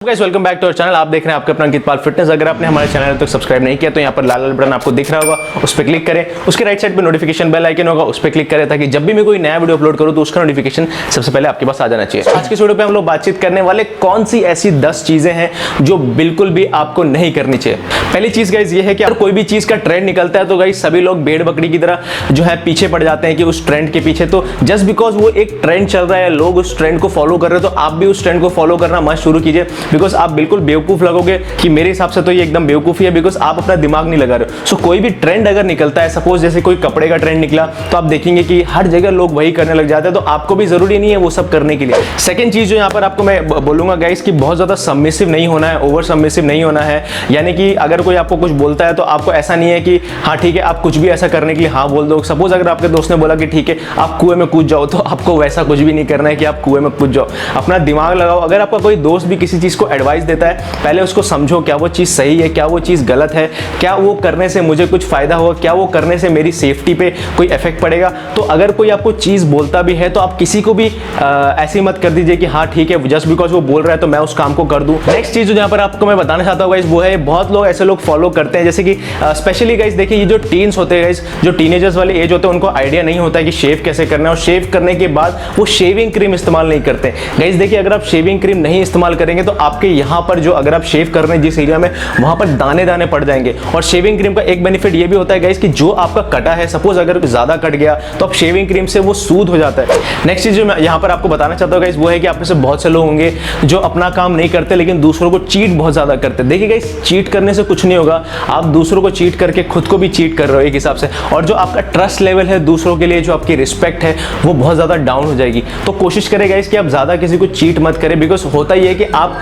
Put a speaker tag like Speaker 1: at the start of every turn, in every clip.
Speaker 1: Guys welcome back to our channel. आप देख रहे हैं आपके अपना अंकित पाल फिटनेस। अगर आपने हमारे चैनल तक सब्सक्राइब नहीं किया तो यहाँ पर लाल लाल बटन आपको दिख रहा होगा, उस पर क्लिक करें। उसके राइट साइड पे नोटिफिकेशन बेल आइकन होगा, उस पर क्लिक करें ताकि जब भी मैं कोई नया वीडियो अपलोड करूँ तो उसका नोटिफिकेशन सबसे पहले आपके पास आ जाना चाहिए। आज के वीडियो पे हम लोग बातचीत करने वाले कौन सी ऐसी 10 चीजें हैं जो बिल्कुल भी आपको नहीं करनी चाहिए। पहली चीज गाइस ये है कि अगर कोई भी चीज का ट्रेंड निकलता है तो गाइस सभी लोग भेड़ बकरी की तरह जो है पीछे पड़ जाते हैं कि उस ट्रेंड के पीछे। तो जस्ट बिकॉज वो एक ट्रेंड चल रहा है, लोग उस ट्रेंड को फॉलो कर रहे हैं, तो आप भी उस ट्रेंड को फॉलो करना मत शुरू कीजिए। बिकॉज आप बिल्कुल बेवकूफ लगोगे कि मेरे हिसाब से तो ये एकदम बेवकूफी है, बिकॉज आप अपना दिमाग नहीं लगा रहे हो। सो कोई भी ट्रेंड अगर निकलता है, सपोज जैसे कोई कपड़े का ट्रेंड निकला तो आप देखेंगे कि हर जगह लोग वही करने लग जाते हैं, तो आपको भी जरूरी नहीं है वो सब करने के लिए। सेकंड चीज जो यहाँ पर आपको मैं बोलूंगा गाइस कि बहुत ज्यादा सबमिसिव नहीं होना है, ओवर सबमिसिव नहीं होना है। यानी कि अगर कोई आपको कुछ बोलता है तो आपको ऐसा नहीं है कि हाँ ठीक है आप कुछ भी ऐसा करने के लिए हाँ बोल दो। सपोज अगर आपके दोस्त ने बोला कि ठीक है आप कुएं में कूद जाओ, तो आपको वैसा कुछ भी नहीं करना है कि आप कुएं में कूद जाओ। अपना दिमाग लगाओ। अगर आपका कोई दोस्त भी किसी चीज को एडवाइस देता है, पहले उसको समझो क्या वो चीज़ सही है, क्या वो चीज़ गलत है, क्या वो करने से मुझे कुछ फायदा होगा, क्या वो करने से मेरी सेफ्टी पे कोई इफेक्ट पड़ेगा। तो अगर कोई आपको चीज़ बोलता भी है तो आप किसी को भी ऐसी मत कर दीजिए कि हाँ ठीक है जस्ट बिकॉज वो बोल रहा है तो मैं उस काम को कर दूं। नेक्स्ट चीज़ जो यहाँ पर आपको मैं बताना चाहता हूँ गाइस वो है, बहुत लोग ऐसे लोग फॉलो करते हैं जैसे कि स्पेशली गाइस देखिए ये जो टीन्स होते हैं गाइस, जो टीनेजर्स वाले एज होते हैं, उनको आइडिया नहीं होता है कि शेव कैसे करना है, और शेव करने के बाद वो शेविंग क्रीम इस्तेमाल नहीं करते। गाइस देखिए अगर आप शेविंग क्रीम नहीं इस्तेमाल करेंगे तो आपके यहाँ पर जो अगर आप शेव कर रहे हैं जिस एरिया में, वहां पर दाने दाने पड़ जाएंगे। और शेविंग क्रीम का एक बेनिफिट ये भी होता है गाइस कि जो आपका कटा है, सपोज अगर ज्यादा कट गया तो आप शेविंग क्रीम से वो सूद हो जाता है। नेक्स्ट चीज जो मैं यहाँ पर आपको बताना चाहता हूँ गाइस वो है कि आप में से बहुत से लोग होंगे जो अपना काम नहीं करते लेकिन दूसरों को चीट बहुत ज्यादा करते हैं। देखिए गाइस चीट करने से कुछ नहीं होगा, आप दूसरों को चीट करके खुद को भी चीट कर रहे हो एक हिसाब से, और जो आपका ट्रस्ट लेवल है दूसरों के लिए, जो आपकी रिस्पेक्ट है वो बहुत ज्यादा डाउन हो जाएगी। तो कोशिश करें गाइस कि आप ज्यादा किसी को चीट मत करें, बिकॉज होता ही है कि आप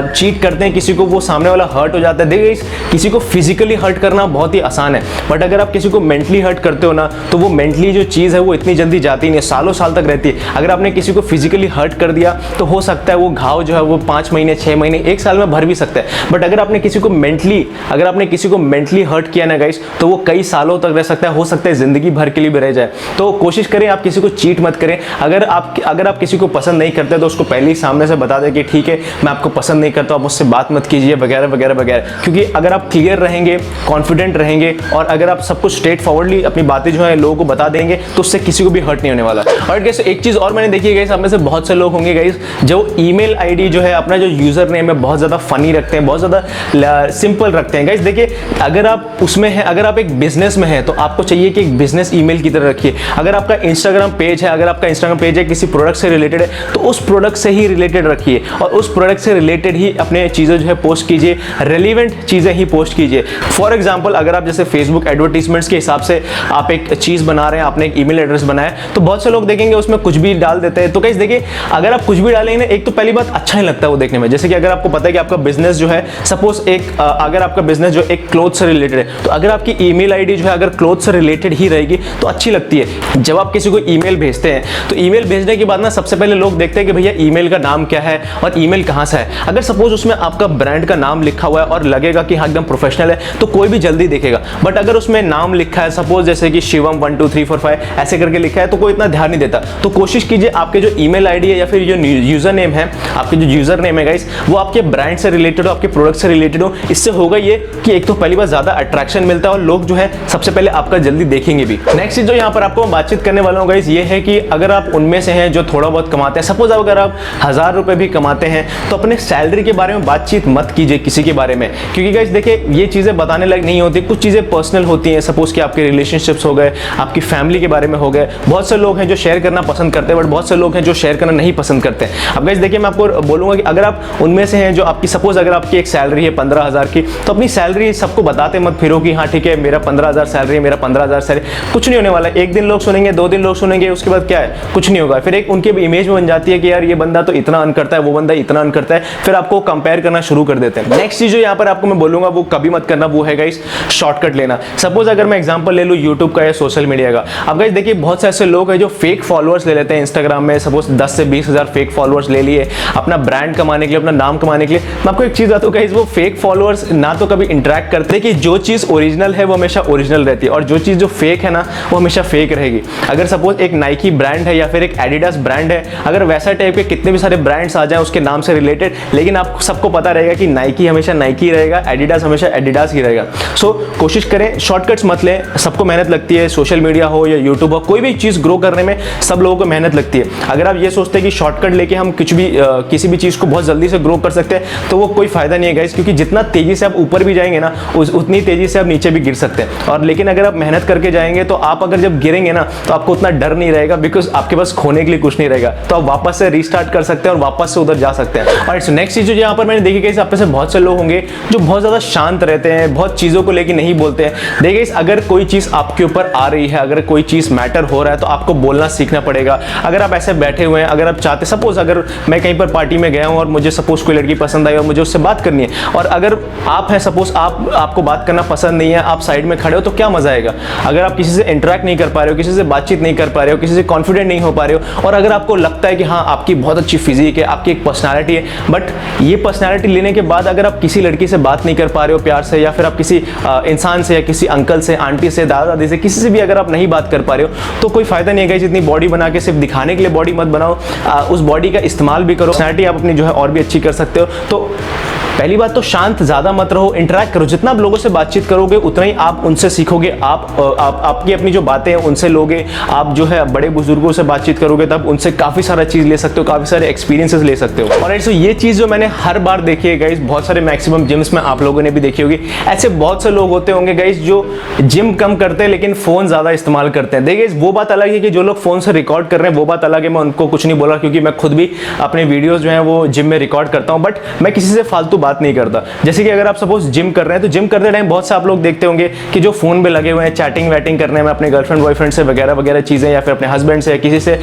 Speaker 1: चीट करते हैं किसी को, वो सामने वाला हर्ट हो जाता है। देखिए किसी को फिजिकली हर्ट करना बहुत ही आसान है, बट अगर आप किसी को मेंटली हर्ट करते हो ना तो वो मेंटली जो चीज़ है वो इतनी जल्दी जाती नहीं है, सालों साल तक रहती है। अगर आपने किसी को फिजिकली हर्ट कर दिया तो हो सकता है वो घाव जो है वो 5 महीने 6 महीने 1 साल में भर भी सकता है, बट अगर आपने किसी को मेंटली हर्ट किया ना गाइस तो वो कई सालों तक रह सकता है, हो सकता है जिंदगी भर के लिए भी रह जाए। तो कोशिश करें आप किसी को चीट मत करें। अगर आप किसी को पसंद नहीं करते तो उसको पहले ही सामने से बता दें कि ठीक है मैं आपको पसंद नहीं करता, आप मुझसे बात मत कीजिए वगैरह वगैरह वगैरह। क्योंकि अगर आप क्लियर रहेंगे, कॉन्फिडेंट रहेंगे और अगर आप सब कुछ स्ट्रेट फॉरवर्डली अपनी बातें जो है लोगों को बता देंगे तो उससे किसी को भी हर्ट नहीं होने वाला। और गाइस एक चीज और मैंने देखी है गाइस, आप में से बहुत से लोग होंगे गाइस जो ईमेल आईडी जो है अपना जो यूजर नेम है बहुत ज्यादा फनी रखते हैं, बहुत ज्यादा सिंपल रखते हैं। गाइस देखिए अगर आप उसमें हैं, अगर आप एक बिजनेस में हैं तो आपको चाहिए कि एक बिजनेस ईमेल की तरह रखिए। अगर आपका इंस्टाग्राम पेज है, अगर आपका इंस्टाग्राम पेज है किसी प्रोडक्ट से रिलेटेड है तो उस प्रोडक्ट से ही रिलेटेड रखिए और उस प्रोडक्ट से रिलेटेड ही अपने चीजें जो है पोस्ट कीजिए, रेलिवेंट चीजें ही पोस्ट कीजिए। फॉर एग्जांपल अगर आप जैसे फेसबुक एडवर्टीजमेंट्स के हिसाब से आप एक चीज बना रहे हैं, आपने एक ईमेल एड्रेस बनाया तो बहुत से लोग देखेंगे उसमें कुछ भी डाल देते हैं। तो गाइस देखिए अगर आप कुछ भी डालेंगे ना, एक तो पहली बात अच्छा नहीं लगता वो देखने में। जैसे कि अगर आपको पता है कि आपका बिजनेस जो है सपोज अगर आपका बिजनेस जो एक क्लोथ से रिलेटेड है तो अगर आपकी ईमेल आईडी जो है अगर क्लोथ से रिलेटेड ही रहेगी तो अच्छी लगती है। जब आप किसी को ईमेल भेजते हैं तो ईमेल भेजने के बाद ना सबसे पहले लोग देखते हैं कि भैया ईमेल का नाम क्या है और ईमेल कहां से है। अगर सपोज उसमें आपका ब्रांड का नाम लिखा हुआ है और लगेगा कि हाँ एकदम प्रोफेशनल है तो कोई भी जल्दी देखेगा, बट अगर उसमें नाम लिखा है सपोज जैसे कि शिवम 1 2 3 4 5 ऐसे करके लिखा है तो कोई इतना ध्यान नहीं देता। तो कोशिश कीजिए आपके जो ईमेल आईडी है या फिर जो यूजर नेम है, आपके जो यूजर नेम है गाइस वो आपके ब्रांड से रिलेटेड हो, आपके प्रोडक्ट से रिलेटेड हो। इससे होगा ये कि एक तो पहली बार ज्यादा अट्रैक्शन मिलता है और लोग जो है सबसे पहले आपका जल्दी देखेंगे भी। नेक्स्ट चीज जो यहाँ पर आपको बातचीत करने वाला हूँ गाइस ये है कि अगर आप उनमें से हैं जो थोड़ा बहुत कमाते हैं, सपोज अगर आप 1000 रुपए भी कमाते हैं तो अपने सैलरी के बारे में बातचीत मत कीजिए किसी के बारे में, क्योंकि गाइस देखिए ये चीजें बताने लायक नहीं होती, कुछ चीजें पर्सनल होती हैं। सपोज कि आपके रिलेशनशिप्स हो गए, आपकी फैमिली के बारे में हो गए। बहुत से लोग हैं जो शेयर करना पसंद करते हैं बट बहुत से लोग हैं जो शेयर करना नहीं पसंद करते। अब गाइस देखिए मैं आपको बोलूंगा कि अगर आप उनमें से हैं जो आपकी सपोज अगर आपकी एक सैलरी है 15,000 की तो अपनी सैलरी सबको बताते मत फिरो कि हाँ ठीक है मेरा 15,000 सैलरी है, मेरा 15,000 सैलरी। कुछ नहीं होने वाला, एक दिन लोग सुनेंगे, 2 दिन लोग सुनेंगे, उसके बाद क्या है कुछ नहीं होगा। फिर एक उनके इमेज में बन जाती है कि यार ये बंदा तो इतना अर्न करता है, वो बंदा इतना अर्न करता है, फिर आपको कंपेयर करना शुरू कर देते हैं। नेक्स्ट चीज जो यहाँ पर आपको मैं बोलूंगा वो कभी मत करना, वो है गाइस शॉर्टकट लेना। सपोज अगर मैं एग्जांपल ले लूं यूट्यूब का या सोशल मीडिया का, अब गाइस देखिए बहुत से ऐसे लोग हैं जो फेक फॉलोअर्स ले लेते हैं इंस्टाग्राम में, सपोज 10 से 20,000 फेक फॉलोअर्स ले लिए अपना ब्रांड कमाने के लिए, अपना नाम कमाने के लिए। मैं आपको एक चीज बताऊं गाइस, वो फेक फॉलोअर्स ना तो कभी इंटरेक्ट करते कि जो चीज ओरिजिनल है वो हमेशा ओरिजिनल रहती है और जो चीज जो फेक है ना वो हमेशा फेक रहेगी। अगर सपोज एक नाइकी ब्रांड है या फिर एक एडिडास ब्रांड है, अगर वैसा टाइप के कितने भी सारे ब्रांड्स आ जाए उसके नाम से रिलेटेड, लेकिन आप सबको पता रहेगा कि नाइकी हमेशा नाइकी रहेगा, एडिडास हमेशा एडिडास ही रहेगा। सो कोशिश करें, शॉर्टकट्स मत लें, सबको मेहनत लगती है, सोशल मीडिया हो या यूट्यूब हो, कोई भी चीज़ ग्रो करने में सब लोगों को मेहनत लगती है। अगर आप ये सोचते हैं कि शॉर्टकट लेके हम किसी भी चीज़ को बहुत जल्दी से ग्रो कर सकते हैं, तो वो कोई फायदा नहीं है गाइस, क्योंकि जितना तेजी से आप ऊपर भी जाएंगे ना, उतनी तेजी से आप नीचे भी गिर सकते हैं। और लेकिन अगर आप मेहनत करके जाएंगे तो आप अगर जब गिरेंगे ना, तो आपको उतना डर नहीं रहेगा, बिकॉज आपके पास खोने के लिए कुछ नहीं रहेगा, तो आप वापस से रीस्टार्ट कर सकते हैं और वापस से उधर जा सकते हैं। और नेक्स्ट चीज़ जो यहाँ पर मैंने देखी गाइस, आप में से बहुत से लोग होंगे जो बहुत ज़्यादा शांत रहते हैं, बहुत चीज़ों को लेकर नहीं बोलते हैं। देखिए गाइस, अगर कोई चीज़ आपके ऊपर आ रही है, अगर कोई चीज़ मैटर हो रहा है, तो आपको बोलना सीखना पड़ेगा। अगर आप ऐसे बैठे हुए हैं, अगर आप चाहते, सपोज अगर मैं कहीं पर पार्टी में गया हूँ और मुझे सपोज कोई लड़की पसंद आई और मुझे उससे बात करनी है, और अगर आप हैं, सपोज आपको बात करना पसंद नहीं है, आप साइड में खड़े हो, तो क्या मजा आएगा? अगर आप किसी से इंटरेक्ट नहीं कर पा रहे हो, किसी से बातचीत नहीं कर पा रहे हो, किसी से कॉन्फिडेंट नहीं हो पा रहे हो, और अगर आपको लगता है कि हाँ आपकी बहुत अच्छी फिजिक है, आपकी एक पर्सनैलिटी है, बट ये पर्सनैलिटी लेने के बाद अगर आप किसी लड़की से बात नहीं कर पा रहे हो प्यार से, या फिर आप किसी इंसान से या किसी अंकल से, आंटी से, दादा दादी से, किसी से भी अगर आप नहीं बात कर पा रहे हो, तो कोई फायदा नहीं है। जितनी बॉडी बना के सिर्फ दिखाने के लिए बॉडी मत बनाओ, उस बॉडी का इस्तेमाल भी करो, पर्सनैलिटी आप अपनी जो है और भी अच्छी कर सकते हो। तो पहली बात तो शांत ज़्यादा मत रहो, इंटरेक्ट करो। जितना आप लोगों से बातचीत करोगे उतना ही आप उनसे सीखोगे, आपकी अपनी जो बातें हैं उनसे लोगे। आप जो है बड़े बुजुर्गों से बातचीत करोगे तब उनसे काफ़ी सारा चीज़ ले सकते हो, काफ़ी सारे एक्सपीरियंसेस ले सकते हो। और ऐसे ये चीज़ जो मैंने हर बार देखी है गाइस, बहुत सारे मैक्सिमम जिम्स में आप लोगों ने भी देखी होगी, ऐसे बहुत से लोग होते होंगे गाइस जो जिम कम करते हैं लेकिन फ़ोन ज़्यादा इस्तेमाल करते हैं। देखिए वो बात अलग है कि जो लोग फ़ोन से रिकॉर्ड कर रहे हैं वो बात अलग है, मैं उनको कुछ नहीं बोला, क्योंकि मैं खुद भी अपने वीडियोज़ जो हैं वो जिम में रिकॉर्ड करता हूँ, बट मैं किसी से फालतू बात नहीं करता। जैसे कि अगर आप सपोज जिम कर रहे हैं, तो जिम करते टाइम बहुत से आप लोग देखते होंगे कि जो फोन पे लगे हुए हैं, चैटिंग वैटिंग करने में अपने गर्लफ्रेंड बॉयफ्रेंड से वगैरह वगैरह चीजें, या फिर अपने हस्बैंड से, किसी से।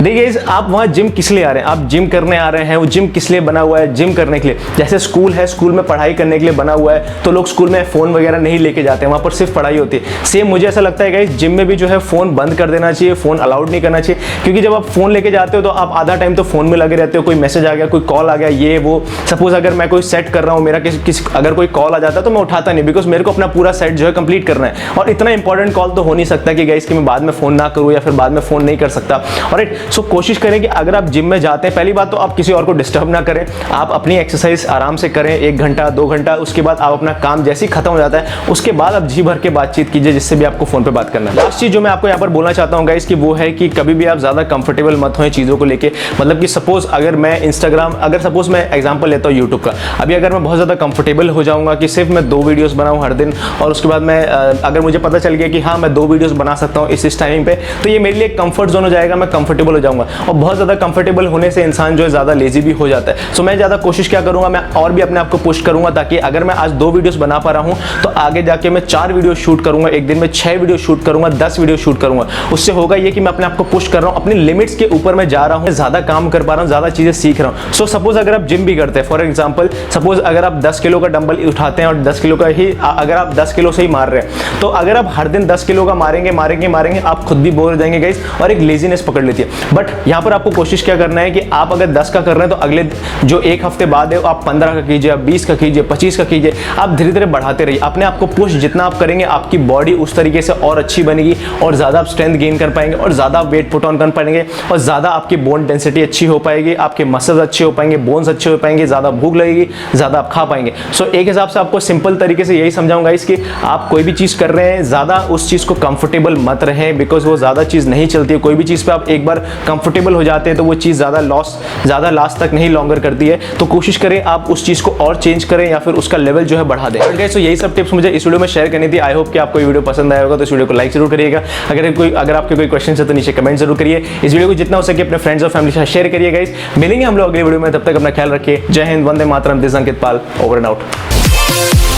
Speaker 1: देखिए आप वहाँ जिम किस लिए आ रहे हैं? आप जिम करने आ रहे हैं, वो जिम किस लिए बना हुआ है? जिम करने के लिए। जैसे स्कूल है, स्कूल में पढ़ाई करने के लिए बना हुआ है, तो लोग स्कूल में फोन वगैरह नहीं लेके जाते हैं, वहाँ पर सिर्फ पढ़ाई होती है। सेम मुझे ऐसा लगता है गाइस, जिम में भी जो है फोन बंद कर देना चाहिए, फोन अलाउड नहीं करना चाहिए, क्योंकि जब आप फोन लेके जाते हो तो आप आधा टाइम तो फोन में लगे रहते हो। कोई मैसेज आ गया, कोई कॉल आ गया, ये वो। सपोज अगर मैं कोई सेट कर रहा हूँ, मेरा अगर कोई कॉल आ जाता है तो मैं उठाता नहीं, बिकॉज मेरे को अपना पूरा सेट जो है कंप्लीट करना है, और इतना इंपॉर्टेंट कॉल तो हो नहीं सकता कि गाइस कि मैं बाद में फोन ना करूं या फिर बाद में फोन नहीं कर सकता। ऑलराइट, सो कोशिश करें कि अगर आप जिम में जाते हैं, पहली बात तो आप किसी और को डिस्टर्ब ना करें, आप अपनी एक्सरसाइज आराम से करें 1 घंटा 2 घंटा, उसके बाद आप अपना काम जैसे ही खत्म हो जाता है उसके बाद आप जी भर के बातचीत कीजिए जिससे भी आपको फोन पे बात करना है। लास्ट चीज जो मैं आपको यहाँ पर बोलना चाहता हूँ गाइस कि वो है कि कभी भी आप ज्यादा कंफर्टेबल मत हो चीजों को लेके। मतलब कि सपोज अगर मैं इंस्टाग्राम, अगर सपोज मैं एग्जांपल लेता हूँ यूट्यूब का, अभी अगर मैं बहुत ज्यादा कंफर्टेबल हो जाऊंगा कि सिर्फ मैं 2 वीडियोस बनाऊं हर दिन, और उसके बाद मैं अगर मुझे पता चल गया कि हाँ मैं 2 वीडियोस बना सकता हूँ इस टाइमिंग पे, तो ये मेरे लिए कंफर्ट जोन हो जाएगा, मैं कंफर्टेबल हो जाऊंगा। और बहुत ज़्यादा कंफर्टेबल होने से इंसान जो है ज़्यादा लेजी भी हो जाता है। सो मैं ज़्यादा कोशिश क्या करूँगा, मैं और भी अपने आप को पुश करूँगा, ताकि अगर मैं आज 2 वीडियोस बना पा रहा हूँ तो आगे जाके मैं 4 वीडियो शूट करूँगा, एक दिन में 6 वीडियो शूट करूँगा, 10 वीडियो शूट करूँगा। उससे होगा ये कि मैं अपने आप को पुश कर रहा हूँ, अपनी लिमिट्स के ऊपर मैं जा रहा हूँ, ज़्यादा काम कर पा रहा हूँ, ज़्यादा चीज़ें सीख रहा हूँ। सो सपोज अगर आप जिम भी करते हैं, फॉर एग्जाम्पल सपोज अगर आप 10 किलो का डंबल उठाते हैं और 10 किलो का ही अगर आप 10 किलो से ही मार रहे हैं, तो अगर आप हर दिन 10 किलो का मारेंगे मारेंगे मारेंगे, आप खुद भी बोर हो जाएंगे गाइस, और एक लेजीनेस पकड़ लेती है। बट यहाँ पर आपको कोशिश क्या करना है कि आप अगर 10 का कर रहे हैं तो अगले जो 1 हफ्ते बाद है आप 15 का कीजिए, आप 20 का कीजिए, 25 का कीजिए, आप धीरे धीरे बढ़ाते रहिए अपने आप को पुश। जितना आप करेंगे आपकी बॉडी उस तरीके से और अच्छी बनेगी, और ज़्यादा आप स्ट्रेंथ गेन कर पाएंगे, और ज़्यादा वेट पुट ऑन कर पाएंगे, और ज़्यादा आपकी बोन डेंसिटी अच्छी हो पाएगी, आपके मसल्स अच्छे हो पाएंगे, बोन्स अच्छे हो पाएंगे, ज़्यादा भूख लगेगी, ज़्यादा आप खा पाएंगे। सो एक हिसाब से आपको सिंपल तरीके से यही समझाऊंगा इसकी, आप कोई भी चीज़ कर रहे हैं ज़्यादा उस चीज़ को कंफर्टेबल मत रहें, बिकॉज वो ज़्यादा चीज़ नहीं चलती है। कोई भी चीज़ पे आप एक बार कंफर्टेबल हो जाते हैं तो वो चीज़ ज़्यादा लास्ट तक नहीं लॉन्गर करती है। तो कोशिश करें आप उस चीज़ को और चेंज करें या फिर उसका लेवल जो है बढ़ा दें। गाइस तो यही सब टिप्स मुझे इस वीडियो में शेयर करनी थी। आई होप कि आपको ये वीडियो पसंद आया होगा, तो इस वीडियो को लाइक जरूर करिएगा। अगर आपके कोई क्वेश्चन है तो नीचे कमेंट जरूर करिए। इस वीडियो को जितना हो सके अपने फ्रेंड्स और फैमिली के साथ शेयर करिए गाइस। मिलेंगे हम लोग अगले वीडियो में, तब तक अपना ख्याल रखिए। Jai Hind, Vande Mataram, this Ankit Pal, over and out.